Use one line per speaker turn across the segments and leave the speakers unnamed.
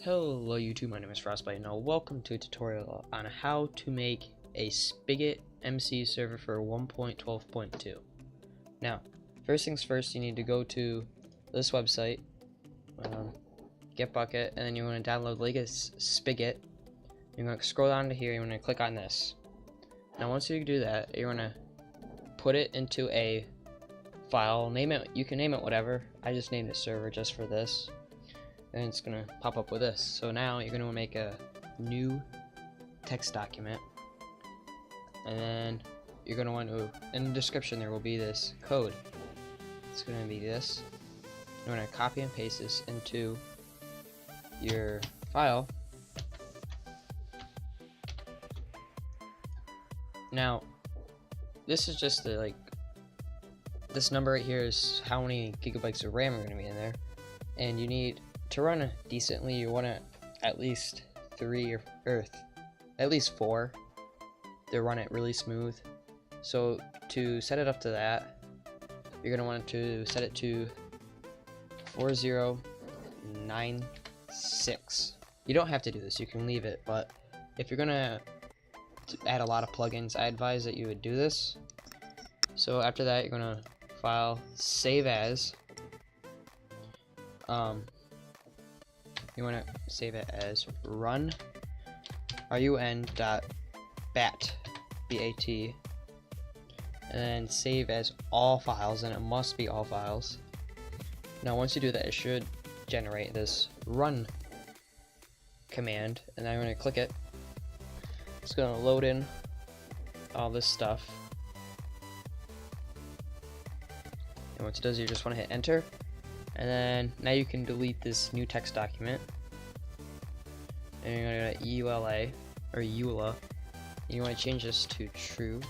Hello YouTube, my name is Frostbite. Now welcome to a tutorial on how to make a Spigot MC server for 1.12.2. Now, first things first, you need to go to this website, get bucket, and then you want to download Spigot. You're going to scroll down to here, you want to click on this. Now once you do that, you're going to put it into a file, name it, you can name it whatever. I just named it server just for this. And it's gonna pop up with this. So now you're gonna make a new text document, and then you're gonna want to, in the description there will be this code. It's gonna be this. You're gonna copy and paste this into your file. Now this is just the this number right here is how many gigabytes of RAM are gonna be in there, and you need to run decently, you want to at least 3 or at least 4 to run it really smooth. So to set it up to that, you're going to want to set it to 4096. You don't have to do this, you can leave it, but if you're going to add a lot of plugins, I advise that you would do this. So after that, you're going to file, save as. You want to save it as run.bat, B-A-T, and then save as all files, and it must be all files. Now once you do that, it should generate this run command, and then I'm going to click it. It's going to load in all this stuff, and once it does, you just want to hit enter. And then now you can delete this new text document, and you're going to go to EULA or EULA, and you want to change this to true.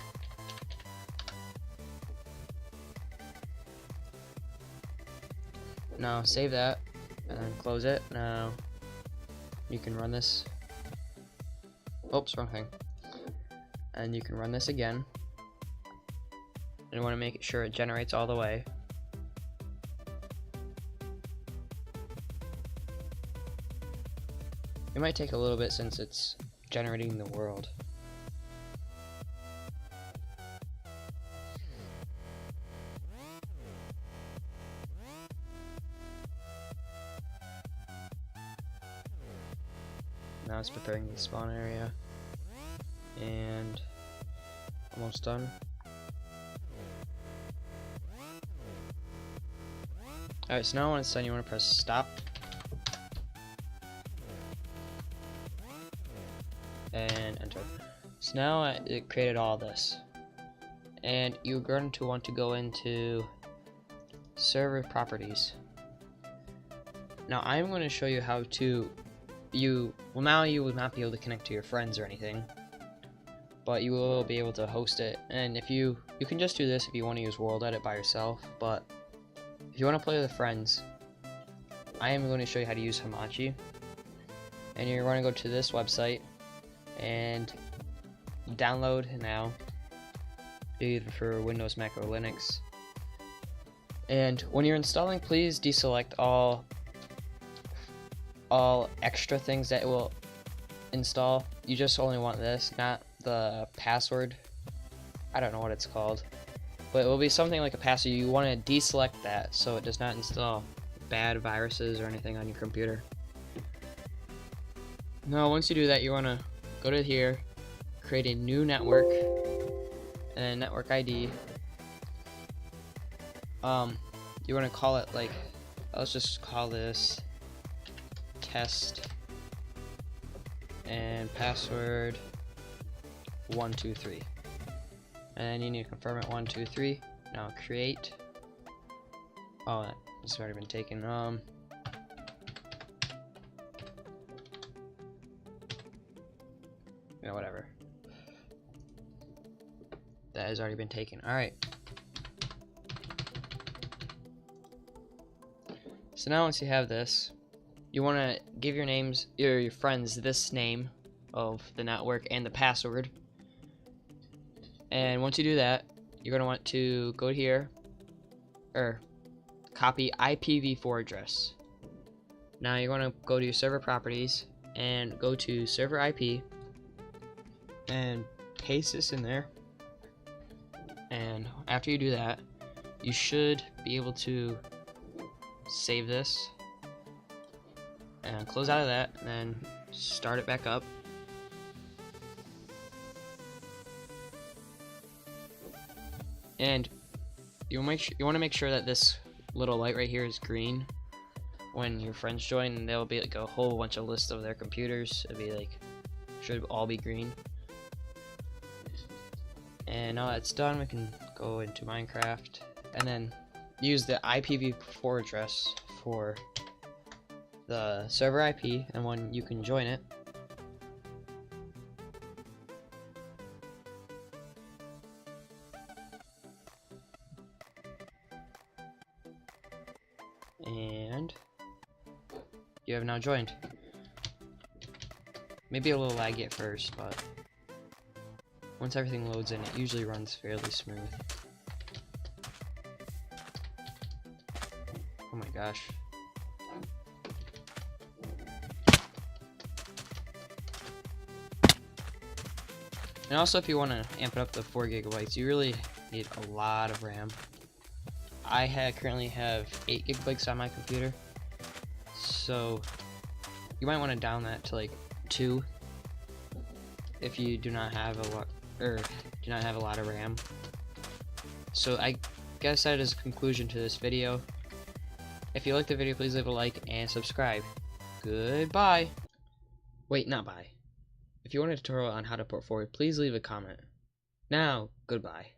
Now save that and then close it. Now you can run this. Oops, wrong thing. And you can run this again, and you want to make sure it generates all the way. It might take a little bit since it's generating the world. Now it's preparing the spawn area, and almost done. Alright, so now when it's done, you want to press stop. And enter. So now it created all this, and you're going to want to go into server properties. Now I'm going to show you how to now you will not be able to connect to your friends or anything, but you will be able to host it. And if you can just do this if you want to use World Edit by yourself, but if you want to play with friends, I am going to show you how to use Hamachi. And you're going to go to this website and download now, either for Windows, Mac, or Linux. And when you're installing, please deselect all extra things that it will install. You just only want this, not the password. I don't know what it's called, but it will be something like a password. You want to deselect that so it does not install bad viruses or anything on your computer. Now once you do that, you want to go to here, create a new network, and then network ID. You want to call it let's just call this test, and password 123, and then you need to confirm it 123. Now create. Oh, it's already been taken. Whatever. That has already been taken. Alright. So now once you have this, you want to give your friends this name of the network and the password. And once you do that, you're going to want to go here, or copy IPv4 address. Now you're going to go to your server properties and go to server IP and paste this in there. And after you do that, you should be able to save this and close out of that, and then start it back up. And you want to make sure that this little light right here is green when your friends join, and there'll be like a whole bunch of lists of their computers. It'll be like, should all be green. And now that's done, we can go into Minecraft and then use the IPv4 address for the server IP, and when you can join it. And you have now joined. Maybe a little laggy at first, but once everything loads in, it usually runs fairly smooth. Oh my gosh. And also, if you want to amp it up to 4 gigabytes, you really need a lot of RAM. I currently have 8 gigabytes on my computer, so you might want to down that to like 2 if you do not have a lot, or do not have a lot of RAM. So I guess that is a conclusion to this video. If you liked the video, please leave a like and subscribe. Goodbye. Wait, not bye. If you want a tutorial on how to port forward, please leave a comment. Now, goodbye.